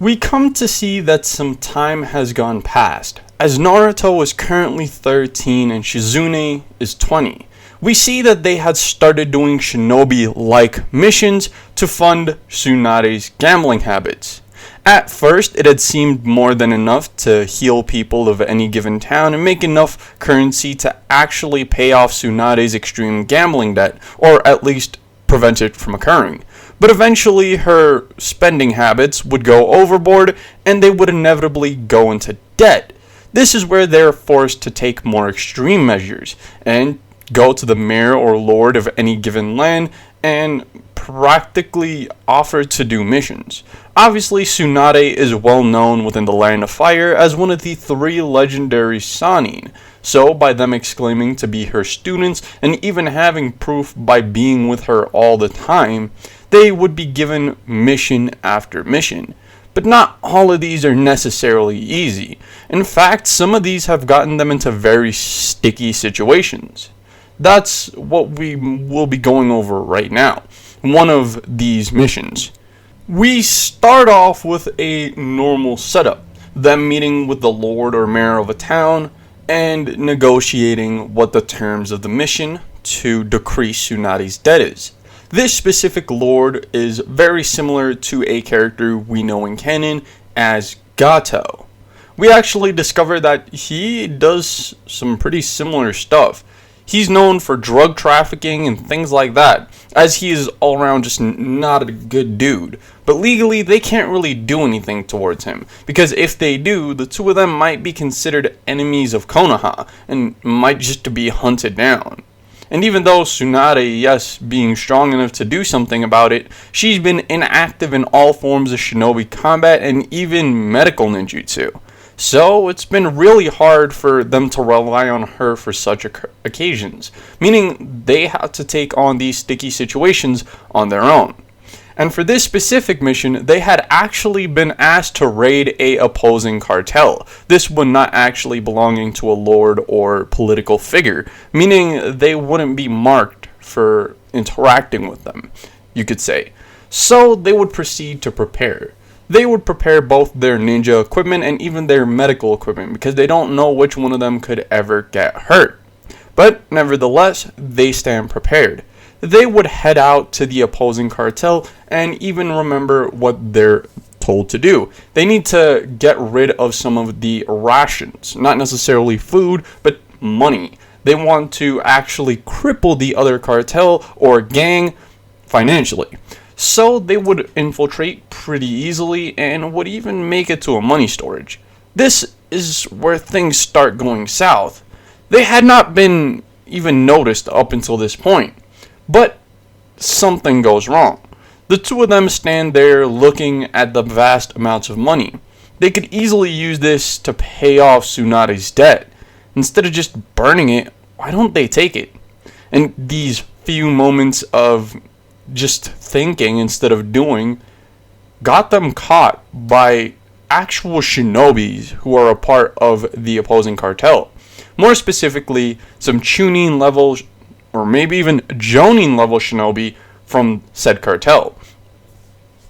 We come to see that some time has gone past, as Naruto is currently 13 and Shizune is 20. We see that they had started doing shinobi-like missions to fund Tsunade's gambling habits. At first, it had seemed more than enough to heal people of any given town and make enough currency to actually pay off Tsunade's extreme gambling debt, or at least prevent it from occurring. But eventually her spending habits would go overboard and they would inevitably go into debt. This is where they're forced to take more extreme measures and go to the mayor or lord of any given land and practically offer to do missions. Obviously, Tsunade is well known within the Land of Fire as one of the 3 legendary Sannin, so by them exclaiming to be her students and even having proof by being with her all the time, they would be given mission after mission. But not all of these are necessarily easy. In fact, some of these have gotten them into very sticky situations. That's what we will be going over right now. One of these missions. We start off with a normal setup. Them meeting with the lord or mayor of a town and negotiating what the terms of the mission to decrease Tsunade's debt is. This specific lord is very similar to a character we know in canon as Gato. We actually discover that he does some pretty similar stuff. He's known for drug trafficking and things like that, as he is all around just not a good dude. But legally, they can't really do anything towards him, because if they do, the two of them might be considered enemies of Konoha, and might just be hunted down. And even though Tsunade, yes, being strong enough to do something about it, she's been inactive in all forms of shinobi combat and even medical ninjutsu. So it's been really hard for them to rely on her for such occasions, meaning they have to take on these sticky situations on their own. And for this specific mission, they had actually been asked to raid a opposing cartel. This one not actually belonging to a lord or political figure, meaning they wouldn't be marked for interacting with them, you could say. So they would proceed to prepare. They would prepare both their ninja equipment and even their medical equipment because they don't know which one of them could ever get hurt. But nevertheless, they stand prepared. They would head out to the opposing cartel and even remember what they're told to do. They need to get rid of some of the rations, not necessarily food, but money. They want to actually cripple the other cartel or gang financially. So they would infiltrate pretty easily and would even make it to a money storage. This is where things start going south. They had not been even noticed up until this point. But something goes wrong. The two of them stand there looking at the vast amounts of money. They could easily use this to pay off Tsunade's debt. Instead of just burning it, why don't they take it? And these few moments of just thinking instead of doing got them caught by actual shinobis who are a part of the opposing cartel. More specifically, some Chunin level or maybe even Jonin level shinobi from said cartel.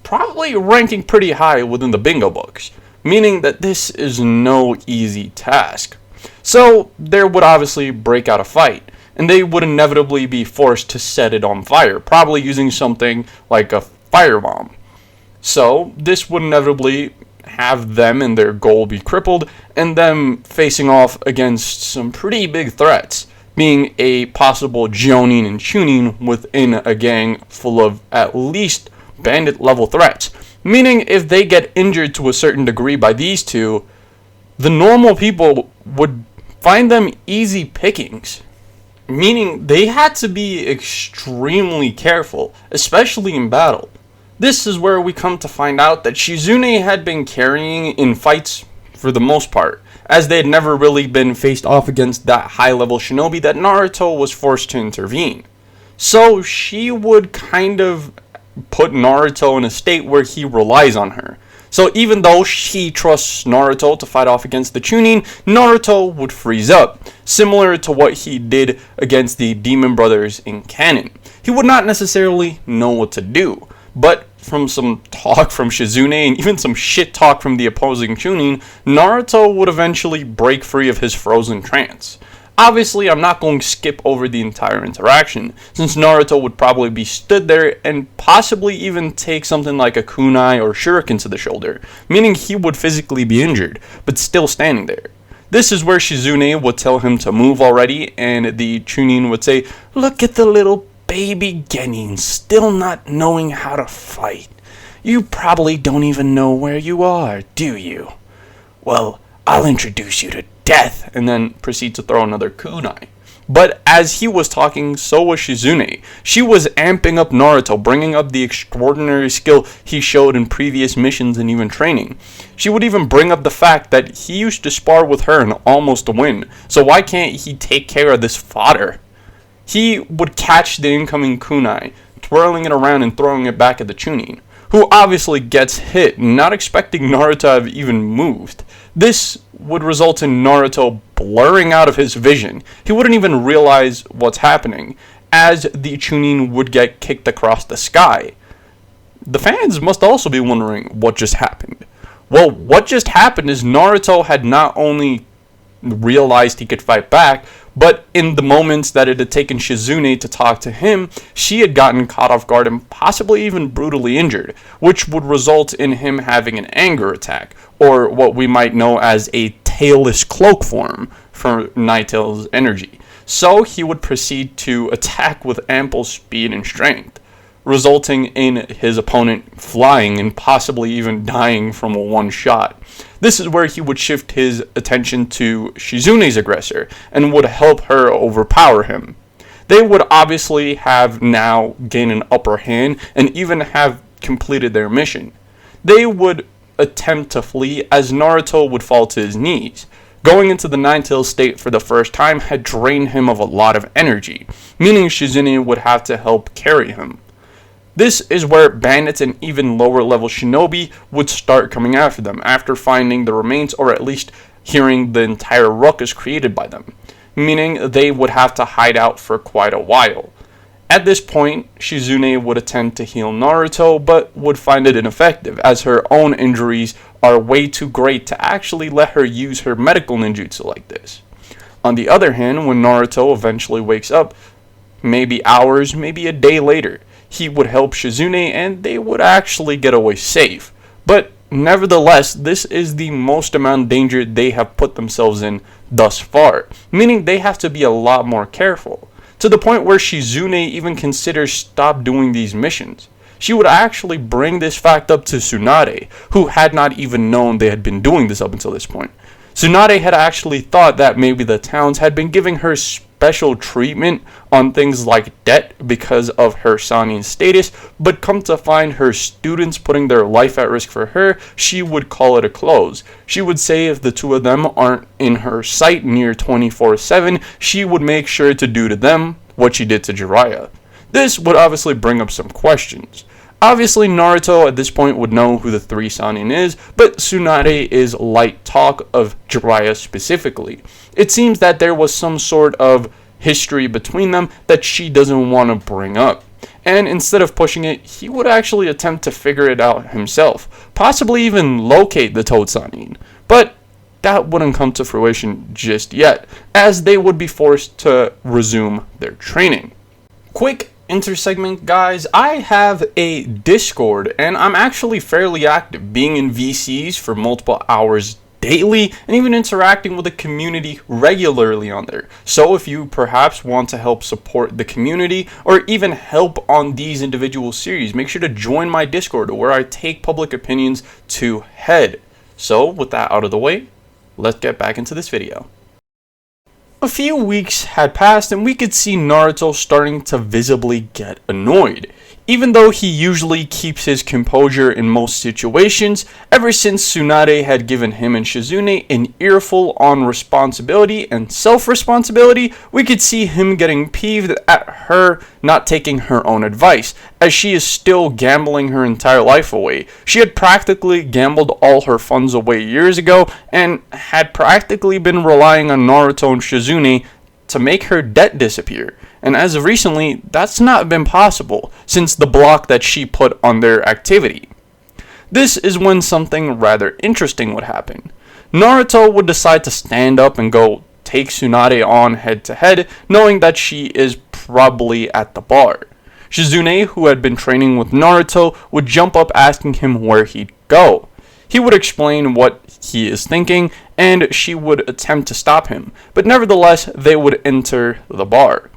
Probably ranking pretty high within the bingo books, meaning that this is no easy task. So there would obviously break out a fight, and they would inevitably be forced to set it on fire, probably using something like a firebomb. So this would inevitably have them and their goal be crippled, and them facing off against some pretty big threats, being a possible Jonin and Chunin within a gang full of at least bandit level threats. Meaning if they get injured to a certain degree by these two, the normal people would find them easy pickings. Meaning they had to be extremely careful, especially in battle. This is where we come to find out that Shizune had been carrying in fights for the most part, as they had never really been faced off against that high-level shinobi that Naruto was forced to intervene. So she would kind of put Naruto in a state where he relies on her. So even though she trusts Naruto to fight off against the Chunin, Naruto would freeze up, similar to what he did against the Demon Brothers in canon. He would not necessarily know what to do, But from some talk from Shizune and even some shit talk from the opposing Chunin, Naruto would eventually break free of his frozen trance. Obviously, I'm not going to skip over the entire interaction, since Naruto would probably be stood there and possibly even take something like a kunai or shuriken to the shoulder, meaning he would physically be injured, but still standing there. This is where Shizune would tell him to move already, and the Chunin would say, "Look at the little baby Genin, still not knowing how to fight. You probably don't even know where you are, do you? Well, I'll introduce you to death," and then proceed to throw another kunai. But as he was talking, so was Shizune. She was amping up Naruto, bringing up the extraordinary skill he showed in previous missions and even training. She would even bring up the fact that he used to spar with her and almost win, so why can't he take care of this fodder? He would catch the incoming kunai, twirling it around and throwing it back at the Chunin, who obviously gets hit, not expecting Naruto to have even moved. This would result in Naruto blurring out of his vision. He wouldn't even realize what's happening, as the Chunin would get kicked across the sky. The fans must also be wondering what just happened. Well, what just happened is Naruto had not only realized he could fight back, but in the moments that it had taken Shizune to talk to him, she had gotten caught off guard and possibly even brutally injured, which would result in him having an anger attack, or what we might know as a tailless cloak form for Nightale's energy. So he would proceed to attack with ample speed and strength, resulting in his opponent flying and possibly even dying from a one shot. This is where he would shift his attention to Shizune's aggressor and would help her overpower him. They would obviously have now gained an upper hand and even have completed their mission. They would attempt to flee as Naruto would fall to his knees. Going into the Nine-Tails state for the first time had drained him of a lot of energy, meaning Shizune would have to help carry him. This is where bandits and even lower level shinobi would start coming after them after finding the remains, or at least hearing the entire ruckus created by them, meaning they would have to hide out for quite a while. At this point, Shizune would attempt to heal Naruto, but would find it ineffective, as her own injuries are way too great to actually let her use her medical ninjutsu like this. On the other hand, when Naruto eventually wakes up, maybe hours, maybe a day later, he would help Shizune and they would actually get away safe. But nevertheless, this is the most amount of danger they have put themselves in thus far, meaning they have to be a lot more careful, to the point where Shizune even considers stop doing these missions. She would actually bring this fact up to Tsunade, who had not even known they had been doing this up until this point. Tsunade had actually thought that maybe the towns had been giving her special treatment on things like debt because of her Sannin status, but come to find her students putting their life at risk for her, she would call it a close. She would say if the two of them aren't in her sight near 24/7, she would make sure to do to them what she did to Jiraiya. This would obviously bring up some questions. Obviously, Naruto at this point would know who the three Sannin is, but Tsunade is light talk of Jiraiya specifically. It seems that there was some sort of history between them that she doesn't want to bring up. And instead of pushing it, he would actually attempt to figure it out himself, possibly even locate the Toad Sannin. But that wouldn't come to fruition just yet, as they would be forced to resume their training. Quick intersegment, guys. I have a Discord and I'm actually fairly active, being in VCs for multiple hours daily and even interacting with the community regularly on there. So if you perhaps want to help support the community or even help on these individual series, make sure to join my Discord where I take public opinions to head. So with that out of the way, let's get back into this video. A few weeks had passed and we could see Naruto starting to visibly get annoyed. Even though he usually keeps his composure in most situations, ever since Tsunade had given him and Shizune an earful on responsibility and self-responsibility, we could see him getting peeved at her not taking her own advice, as she is still gambling her entire life away. She had practically gambled all her funds away years ago and had practically been relying on Naruto and Shizune to make her debt disappear. And as of recently, that's not been possible since the block that she put on their activity. This is when something rather interesting would happen. Naruto would decide to stand up and go take Tsunade on head to head, knowing that she is probably at the bar. Shizune, who had been training with Naruto, would jump up asking him where he'd go. He would explain what he is thinking, and she would attempt to stop him, but nevertheless, they would enter the bar.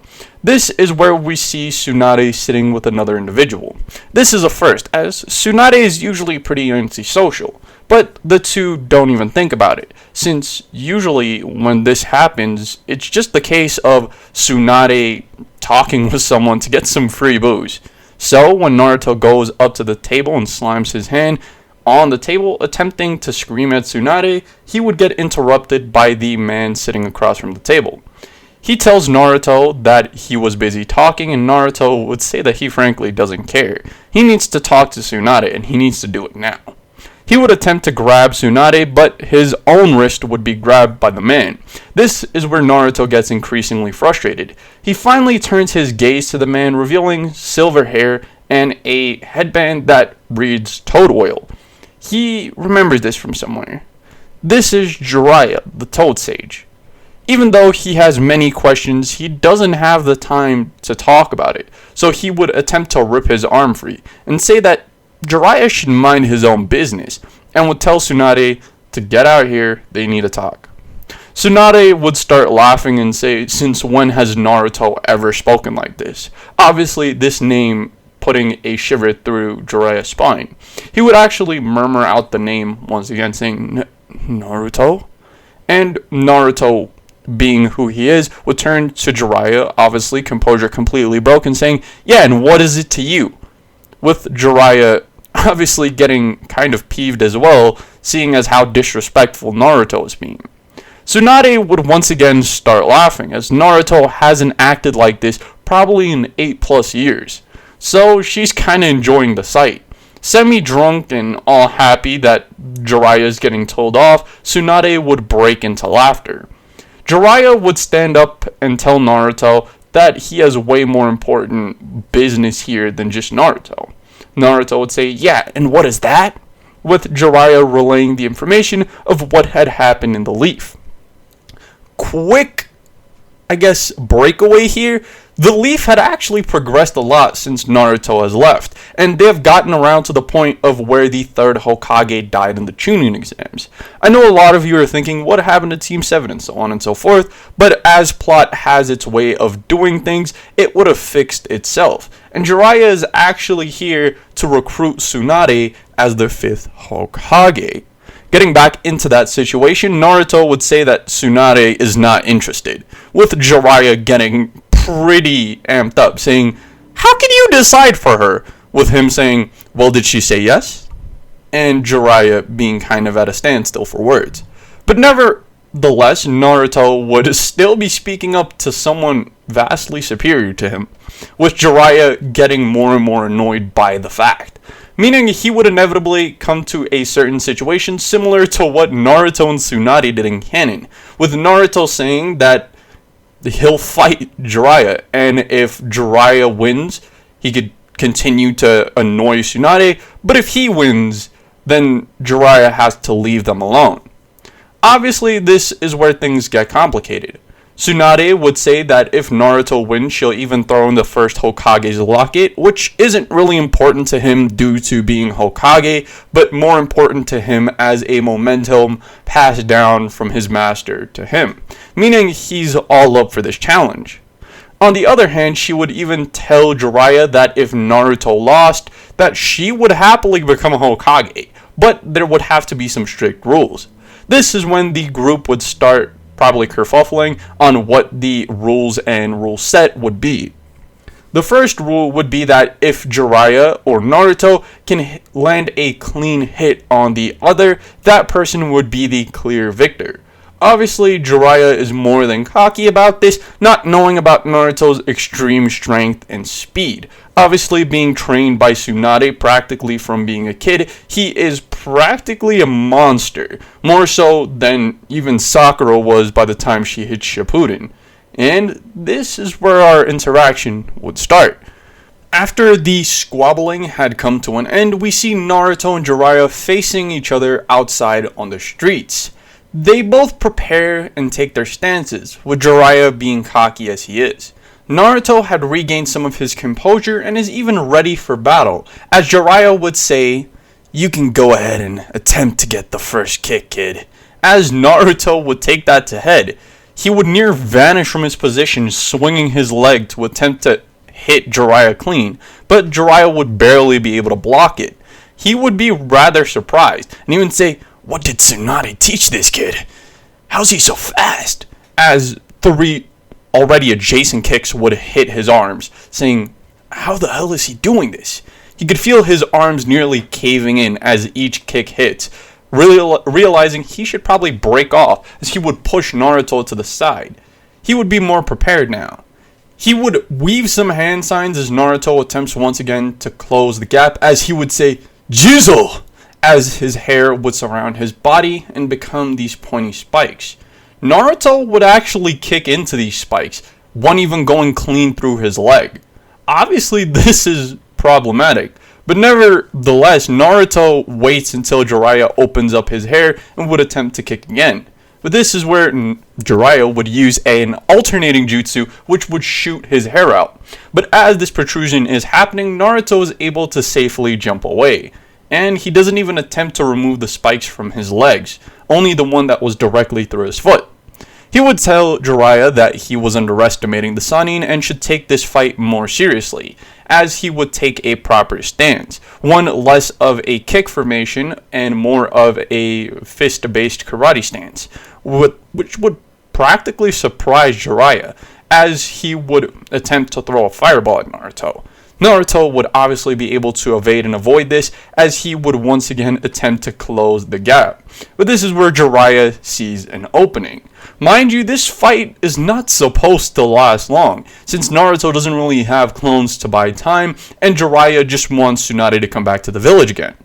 This is where we see Tsunade sitting with another individual. This is a first, as Tsunade is usually pretty antisocial, but the two don't even think about it, since usually when this happens, it's just the case of Tsunade talking with someone to get some free booze. So when Naruto goes up to the table and slimes his hand on the table attempting to scream at Tsunade, he would get interrupted by the man sitting across from the table. He tells Naruto that he was busy talking, and Naruto would say that he frankly doesn't care. He needs to talk to Tsunade, and he needs to do it now. He would attempt to grab Tsunade, but his own wrist would be grabbed by the man. This is where Naruto gets increasingly frustrated. He finally turns his gaze to the man, revealing silver hair and a headband that reads Toad Oil. He remembers this from somewhere. This is Jiraiya, the Toad Sage. Even though he has many questions, he doesn't have the time to talk about it, so he would attempt to rip his arm free and say that Jiraiya should mind his own business, and would tell Tsunade to get out here, they need to talk. Tsunade would start laughing and say, since when has Naruto ever spoken like this? Obviously, this name putting a shiver through Jiraiya's spine. He would actually murmur out the name once again, saying, Naruto? And Naruto, being who he is, would turn to Jiraiya, obviously composure completely broken, saying, yeah, and what is it to you? With Jiraiya obviously getting kind of peeved as well, seeing as how disrespectful Naruto is being. Tsunade would once again start laughing, as Naruto hasn't acted like this probably in 8+ years. So she's kinda enjoying the sight. Semi-drunk and all happy that Jiraiya is getting told off, Tsunade would break into laughter. Jiraiya would stand up and tell Naruto that he has way more important business here than just Naruto. Naruto would say, yeah, and what is that? With Jiraiya relaying the information of what had happened in the leaf. Quick, breakaway here. The leaf had actually progressed a lot since Naruto has left, and they have gotten around to the point of where the third Hokage died in the Chunin exams. I know a lot of you are thinking, what happened to Team 7 and so on and so forth, but as plot has its way of doing things, it would have fixed itself. And Jiraiya is actually here to recruit Tsunade as the 5th Hokage. Getting back into that situation, Naruto would say that Tsunade is not interested, with Jiraiya getting pretty amped up, saying, how can you decide for her? With him saying, well, did she say yes? And Jiraiya being kind of at a standstill for words. But nevertheless, Naruto would still be speaking up to someone vastly superior to him, with Jiraiya getting more and more annoyed by the fact. Meaning he would inevitably come to a certain situation similar to what Naruto and Tsunade did in canon, with Naruto saying that he'll fight Jiraiya, and if Jiraiya wins, he could continue to annoy Tsunade, but if he wins, then Jiraiya has to leave them alone. Obviously, this is where things get complicated. Tsunade would say that if Naruto wins, she'll even throw in the first Hokage's locket, which isn't really important to him due to being Hokage, but more important to him as a momentum passed down from his master to him, meaning he's all up for this challenge. On the other hand, she would even tell Jiraiya that if Naruto lost, that she would happily become a Hokage, but there would have to be some strict rules. This is when the group would start probably kerfuffling on what the rules and rule set would be. The first rule would be that if Jiraiya or Naruto can land a clean hit on the other, that person would be the clear victor. Obviously, Jiraiya is more than cocky about this, not knowing about Naruto's extreme strength and speed. Obviously, being trained by Tsunade practically from being a kid, he is practically a monster, more so than even Sakura was by the time she hit Shippuden. And this is where our interaction would start. After the squabbling had come to an end, we see Naruto and Jiraiya facing each other outside on the streets. They both prepare and take their stances, with Jiraiya being cocky as he is. Naruto had regained some of his composure and is even ready for battle, as Jiraiya would say, "You can go ahead and attempt to get the first kick, kid." As Naruto would take that to head, he would near vanish from his position, swinging his leg to attempt to hit Jiraiya clean, but Jiraiya would barely be able to block it. He would be rather surprised, and even say, "What did Tsunade teach this kid? How's he so fast?" As 3 already adjacent kicks would hit his arms, saying, "How the hell is he doing this?" He could feel his arms nearly caving in as each kick hits, realizing he should probably break off as he would push Naruto to the side. He would be more prepared now. He would weave some hand signs as Naruto attempts once again to close the gap, as he would say, "Jizzle!" as his hair would surround his body and become these pointy spikes. Naruto would actually kick into these spikes, one even going clean through his leg. Obviously, this is problematic, but nevertheless, Naruto waits until Jiraiya opens up his hair and would attempt to kick again. But this is where Jiraiya would use an alternating jutsu, which would shoot his hair out. But as this protrusion is happening, Naruto is able to safely jump away. And he doesn't even attempt to remove the spikes from his legs, only the one that was directly through his foot. He would tell Jiraiya that he was underestimating the Sannin and should take this fight more seriously, as he would take a proper stance, one less of a kick formation and more of a fist-based karate stance, which would practically surprise Jiraiya, as he would attempt to throw a fireball at Naruto. Naruto would obviously be able to evade and avoid this, as he would once again attempt to close the gap. But this is where Jiraiya sees an opening. Mind you, this fight is not supposed to last long, since Naruto doesn't really have clones to buy time, and Jiraiya just wants Tsunade to come back to the village again.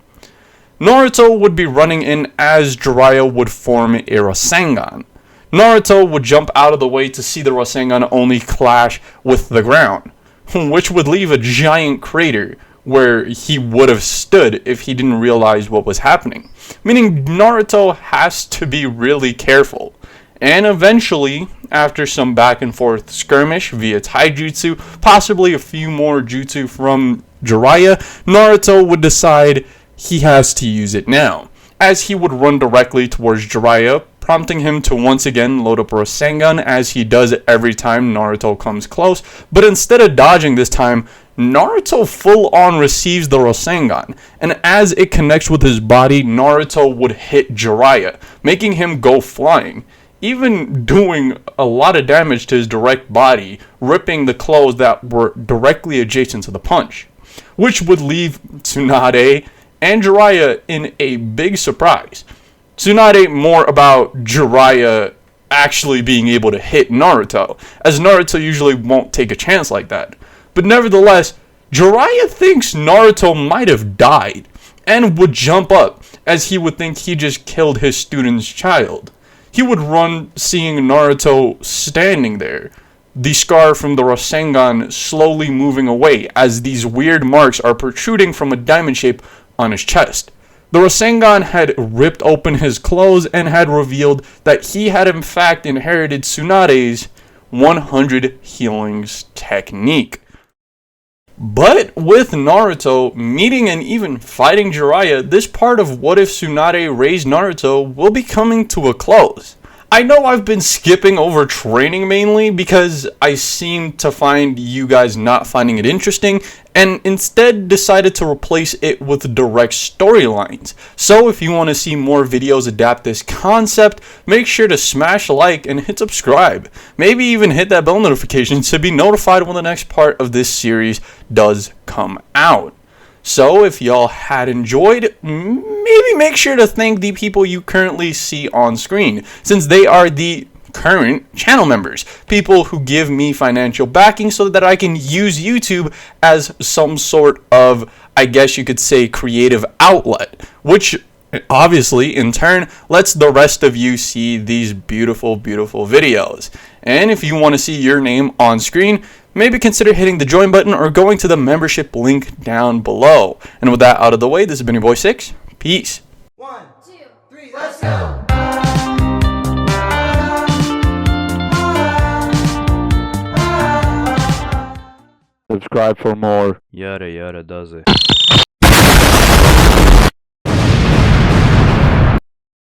Naruto would be running in as Jiraiya would form a Rasengan. Naruto would jump out of the way to see the Rasengan only clash with the ground, which would leave a giant crater where he would have stood if he didn't realize what was happening. Meaning Naruto has to be really careful. And eventually, after some back and forth skirmish via taijutsu, possibly a few more jutsu from Jiraiya, Naruto would decide he has to use it now, as he would run directly towards Jiraiya, prompting him to once again load up Rasengan, as he does every time Naruto comes close. But instead of dodging this time, Naruto full on receives the Rasengan, and as it connects with his body, Naruto would hit Jiraiya, making him go flying, even doing a lot of damage to his direct body, ripping the clothes that were directly adjacent to the punch, which would leave Tsunade and Jiraiya in a big surprise. Tsunade more about Jiraiya actually being able to hit Naruto, as Naruto usually won't take a chance like that. But nevertheless, Jiraiya thinks Naruto might have died, and would jump up, as he would think he just killed his student's child. He would run, seeing Naruto standing there, the scar from the Rasengan slowly moving away, as these weird marks are protruding from a diamond shape on his chest. The Rasengan had ripped open his clothes and had revealed that he had in fact inherited Tsunade's 100 healings technique. But with Naruto meeting and even fighting Jiraiya, this part of What If Tsunade Raised Naruto will be coming to a close. I know I've been skipping over training mainly because I seem to find you guys not finding it interesting, and instead decided to replace it with direct storylines. So if you want to see more videos adapt this concept, make sure to smash like and hit subscribe. Maybe even hit that bell notification to be notified when the next part of this series does come out. So if y'all had enjoyed, maybe make sure to thank the people you currently see on screen, since they are the current channel members, people who give me financial backing so that I can use YouTube as some sort of, I guess you could say, creative outlet, which It obviously, in turn, lets the rest of you see these beautiful, beautiful videos. And if you want to see your name on screen, maybe consider hitting the join button or going to the membership link down below. And with that out of the way, this has been your boy Six. Peace. 1, 2, 3, let's go! Subscribe for more. Yada yada does it.